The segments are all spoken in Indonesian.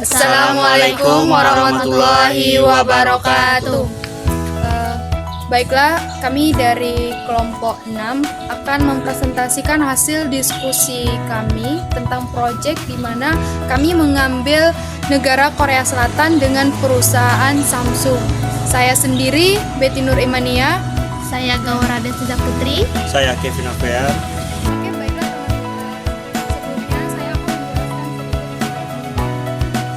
Assalamualaikum warahmatullahi wabarakatuh. Baiklah, kami dari kelompok 6 akan mempresentasikan hasil diskusi kami tentang proyek di mana kami mengambil negara Korea Selatan dengan perusahaan Samsung. Saya sendiri, Betty Nur Imania. Saya Gaura Desida Putri. Saya Kevin Afear. Oke, baiklah teman-teman. Sebelumnya saya akan menjelaskan sedikit tentang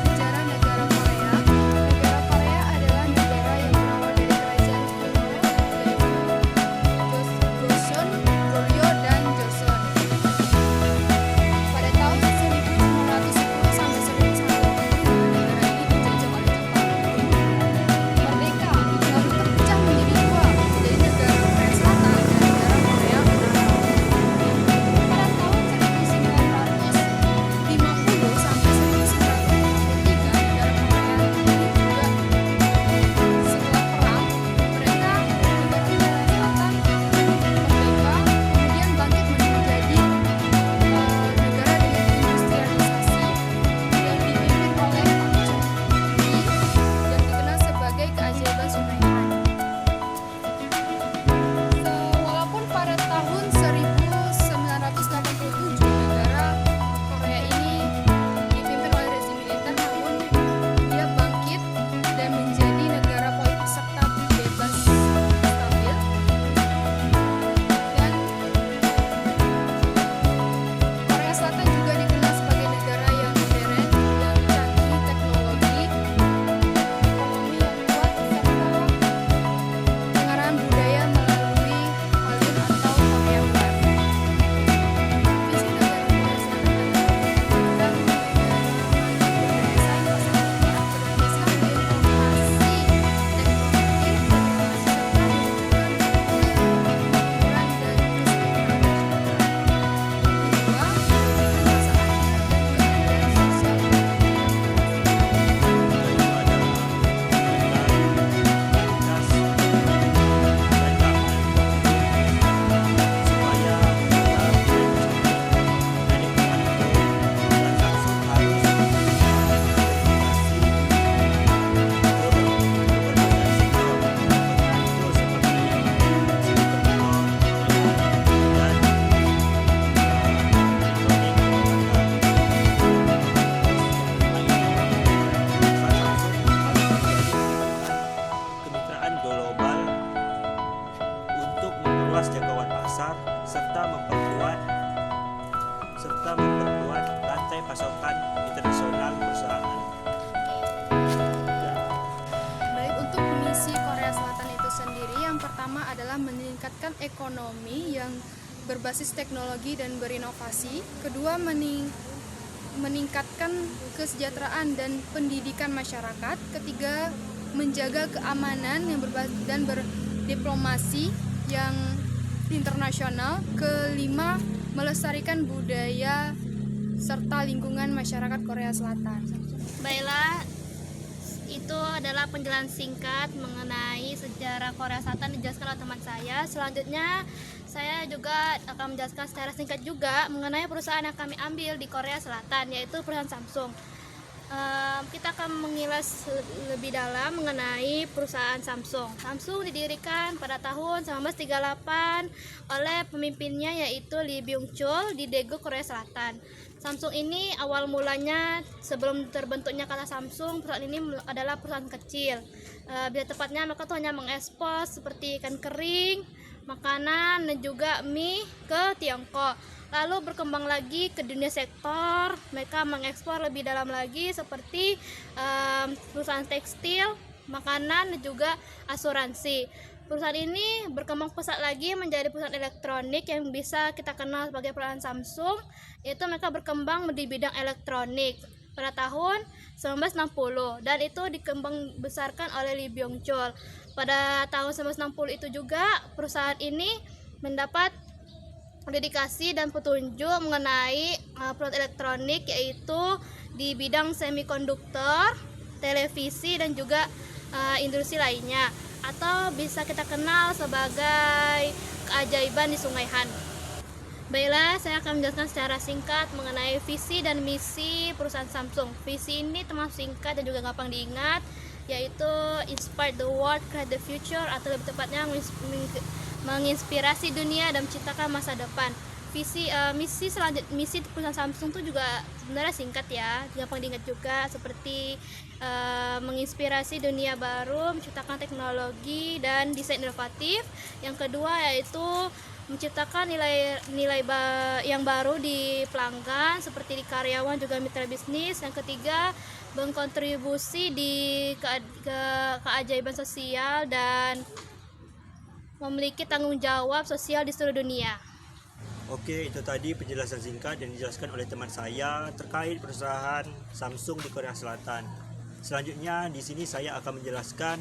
sejarah negara Korea. Negara Korea adalah negara yang berawal dari kerajaan kuno, yaitu Joseon, Goryeo, dan Joseon. Pada tahun 1910 sampai 1945, negara ini dijajah oleh Jepang. Merdeka, lalu terpecah menjadi dua, menjadi negara Korea Selatan dan negara Korea Utara. Pada tahun 1950 sampai 1953, negara Korea ini juga setelah perang, mereka negara Korea Selatan merdeka, kemudian bangkit menjadi negara dengan industrialisasi yang dipimpin oleh Pak Chung-hee yang dikenal sebagai keajaiban Sungai Han. Walaupun pada tahun 1987 negara Korea ini dipimpin oleh rezim militer, namun dia bangkit dan menjadi negara politik serta bebas stabil. Dan Korea Selatan juga dikenal sebagai negara yang modern, yang canggih teknologi, ekonomi yang kuat, serta pengarahan budaya melalui Hallyu atau Korea Wave. Visi negara Korea Selatan adalah mengembangkan desain pasar berdasarkan inovasi teknologi, serta mewujudkan kemakmuran dan kesejahteraan nasional. Kedua, mewujudkan rasa adil Kemitraan global untuk memperluas jangkauan pasar serta memperkuat rantai pasokan internasional perusahaan. Baik, untuk misi Korea Selatan itu sendiri, yang pertama adalah meningkatkan ekonomi yang berbasis teknologi dan berinovasi. Kedua, meningkatkan kesejahteraan dan pendidikan masyarakat. Ketiga, menjaga keamanan yang dan berdiplomasi yang internasional. Kelima, melestarikan budaya serta lingkungan masyarakat Korea Selatan. Baiklah, itu adalah penjelasan singkat mengenai sejarah Korea Selatan dijelaskan oleh teman saya. Selanjutnya, saya juga akan menjelaskan secara singkat juga mengenai perusahaan yang kami ambil di Korea Selatan, yaitu perusahaan Samsung. Kita akan mengilas lebih dalam mengenai perusahaan Samsung. Samsung didirikan pada tahun 1938 oleh pemimpinnya yaitu Lee Byung-chul di Daegu, Korea Selatan. Samsung ini awal mulanya sebelum terbentuknya kata Samsung, perusahaan ini adalah perusahaan kecil. Bila tepatnya mereka tuh hanya mengekspor seperti ikan kering, makanan dan juga mie ke Tiongkok. Lalu berkembang lagi ke dunia sektor, mereka mengekspor lebih dalam lagi seperti perusahaan tekstil, makanan dan juga asuransi. Perusahaan ini berkembang pesat lagi menjadi perusahaan elektronik yang bisa kita kenal sebagai perusahaan Samsung, yaitu mereka berkembang di bidang elektronik pada tahun 1960 dan itu dikembang besarkan oleh Lee Byung-chul. Pada tahun 1960 itu juga perusahaan ini mendapat dedikasi dan petunjuk mengenai produk elektronik, yaitu di bidang semikonduktor, televisi dan juga industri lainnya, atau bisa kita kenal sebagai keajaiban di Sungai Han. Baiklah, saya akan menjelaskan secara singkat mengenai visi dan misi perusahaan Samsung. Visi ini termasuk singkat dan juga gampang diingat, yaitu inspire the world, create the future, atau lebih tepatnya menginspirasi dunia dan menciptakan masa depan. Misi perusahaan Samsung itu juga sebenarnya singkat ya, gampang diingat juga, seperti menginspirasi dunia baru, menciptakan teknologi dan desain inovatif. Yang kedua yaitu menciptakan nilai yang baru di pelanggan, seperti di karyawan juga mitra bisnis. Yang ketiga, berkontribusi di keajaiban sosial dan memiliki tanggung jawab sosial di seluruh dunia. Oke, itu tadi penjelasan singkat yang dijelaskan oleh teman saya terkait perusahaan Samsung di Korea Selatan. Selanjutnya di sini saya akan menjelaskan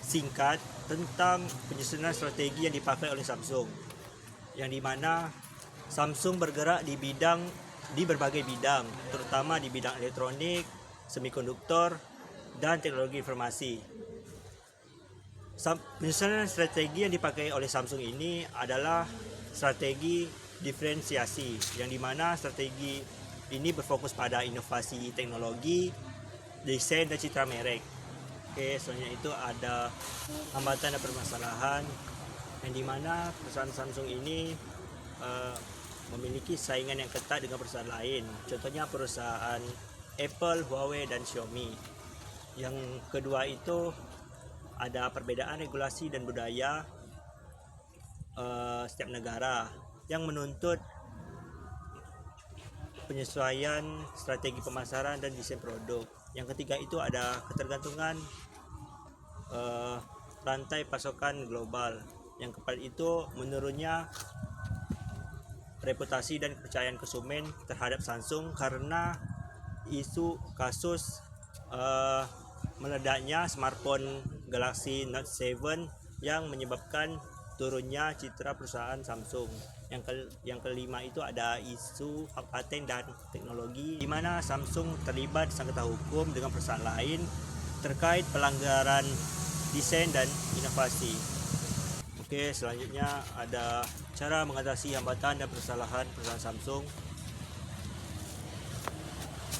singkat tentang penyusunan strategi yang dipakai oleh Samsung, yang dimana Samsung bergerak di berbagai bidang, terutama di bidang elektronik, semikonduktor, dan teknologi informasi. Penyusunan strategi yang dipakai oleh Samsung ini adalah strategi diferensiasi, yang dimana strategi ini berfokus pada inovasi teknologi, desain, dan citra merek. Oke, selanjutnya itu ada hambatan dan permasalahan, yang dimana perusahaan Samsung ini memiliki saingan yang ketat dengan perusahaan lain. Contohnya perusahaan Apple, Huawei, dan Xiaomi. Yang kedua itu ada perbedaan regulasi dan budaya setiap negara yang menuntut penyesuaian strategi pemasaran dan desain produk. Yang ketiga itu ada ketergantungan rantai pasokan global. Yang keempat itu menurunnya reputasi dan kepercayaan konsumen terhadap Samsung karena isu kasus meledaknya smartphone Galaxy Note 7 yang menyebabkan turunnya citra perusahaan Samsung. Yang kelima itu ada isu hak paten dan teknologi, di mana Samsung terlibat sengketa hukum dengan perusahaan lain terkait pelanggaran desain dan inovasi. Oke, selanjutnya ada cara mengatasi hambatan dan kesalahan perusahaan Samsung.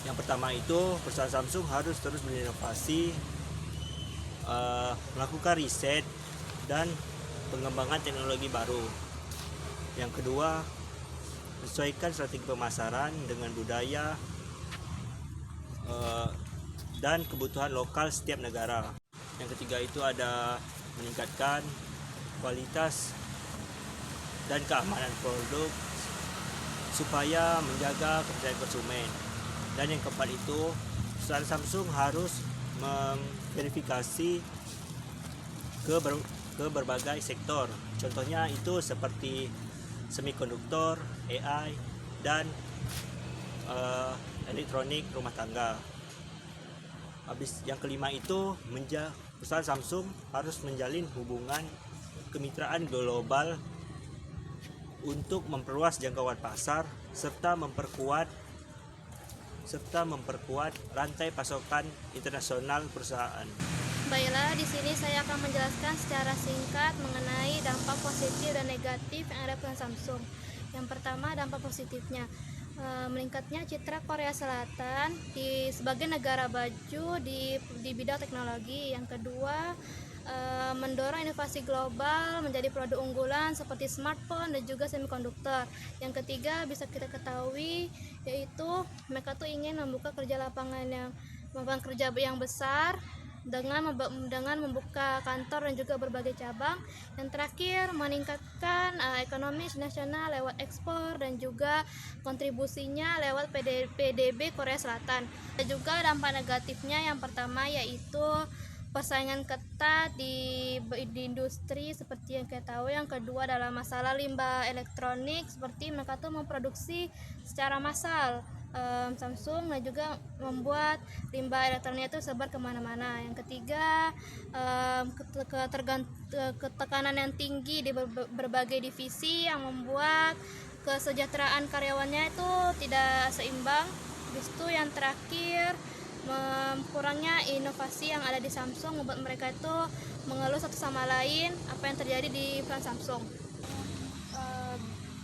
Yang pertama itu perusahaan Samsung harus terus berinovasi, melakukan riset dan pengembangan teknologi baru. Yang kedua, menyesuaikan strategi pemasaran dengan budaya dan kebutuhan lokal setiap negara. Yang ketiga itu ada meningkatkan kualitas dan keamanan produk supaya menjaga kepercayaan konsumen. Dan yang keempat itu perusahaan Samsung harus memverifikasi ke berbagai sektor. Contohnya itu seperti semikonduktor, AI, dan elektronik rumah tangga. Habis yang kelima itu perusahaan Samsung harus menjalin hubungan kemitraan global untuk memperluas jangkauan pasar serta memperkuat rantai pasokan internasional perusahaan. Baiklah, di sini saya akan menjelaskan secara singkat mengenai dampak positif dan negatif yang ada pada Samsung. Yang pertama, dampak positifnya, meningkatnya citra Korea Selatan sebagai negara maju di bidang teknologi. Yang kedua, mendorong inovasi global menjadi produk unggulan seperti smartphone dan juga semikonduktor. Yang ketiga, bisa kita ketahui yaitu mereka tuh ingin membuka lapangan kerja yang besar dengan membuka kantor dan juga berbagai cabang. Yang terakhir, meningkatkan ekonomi nasional lewat ekspor dan juga kontribusinya lewat PDB Korea Selatan. Dan juga dampak negatifnya, yang pertama yaitu persaingan ketat di industri seperti yang kita tahu. Yang kedua adalah masalah limbah elektronik, seperti mereka tuh memproduksi secara massal Samsung dan juga membuat limbah elektronik itu sebar kemana-mana. Yang ketiga, ketekanan yang tinggi di berbagai divisi yang membuat kesejahteraan karyawannya itu tidak seimbang. Habis itu yang terakhir, kurangnya inovasi yang ada di Samsung membuat mereka itu mengeluh satu sama lain apa yang terjadi di perusahaan Samsung.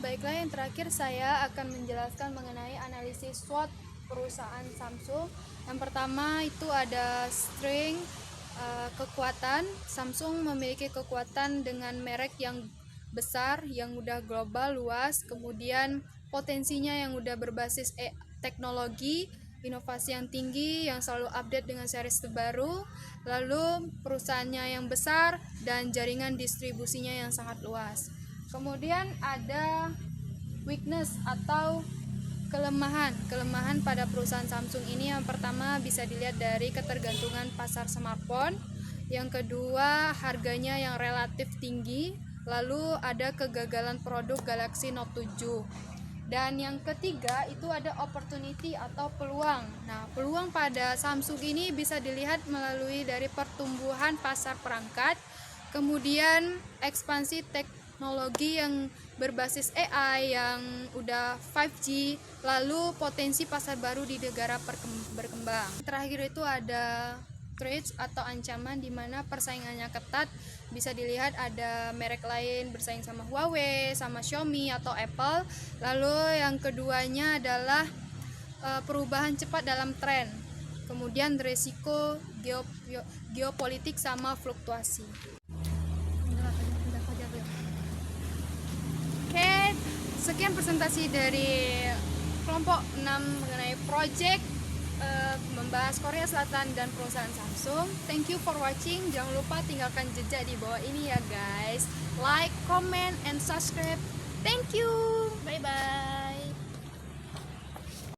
Baiklah, yang terakhir saya akan menjelaskan mengenai analisis SWOT perusahaan Samsung. Yang pertama itu ada strength, kekuatan. Samsung memiliki kekuatan dengan merek yang besar, yang udah global, luas. Kemudian potensinya yang udah berbasis teknologi, inovasi yang tinggi, yang selalu update dengan series terbaru. Lalu perusahaannya yang besar dan jaringan distribusinya yang sangat luas. Kemudian ada weakness atau kelemahan pada perusahaan Samsung ini. Yang pertama bisa dilihat dari ketergantungan pasar smartphone, yang kedua harganya yang relatif tinggi, lalu ada kegagalan produk Galaxy Note 7, dan yang ketiga itu ada opportunity atau peluang. Nah, peluang pada Samsung ini bisa dilihat melalui dari pertumbuhan pasar perangkat, kemudian ekspansi teknologi yang berbasis AI yang udah 5G, lalu potensi pasar baru di negara berkembang. Terakhir itu ada threats atau ancaman, di mana persaingannya ketat. Bisa dilihat ada merek lain bersaing sama Huawei, sama Xiaomi atau Apple. Lalu yang keduanya adalah perubahan cepat dalam tren. Kemudian risiko geopolitik sama fluktuasi. Oke, sekian presentasi dari kelompok 6 mengenai project membahas Korea Selatan dan perusahaan Samsung. Thank you for watching. Jangan lupa tinggalkan jejak di bawah ini ya guys. Like, comment, and subscribe. Thank you. Bye bye.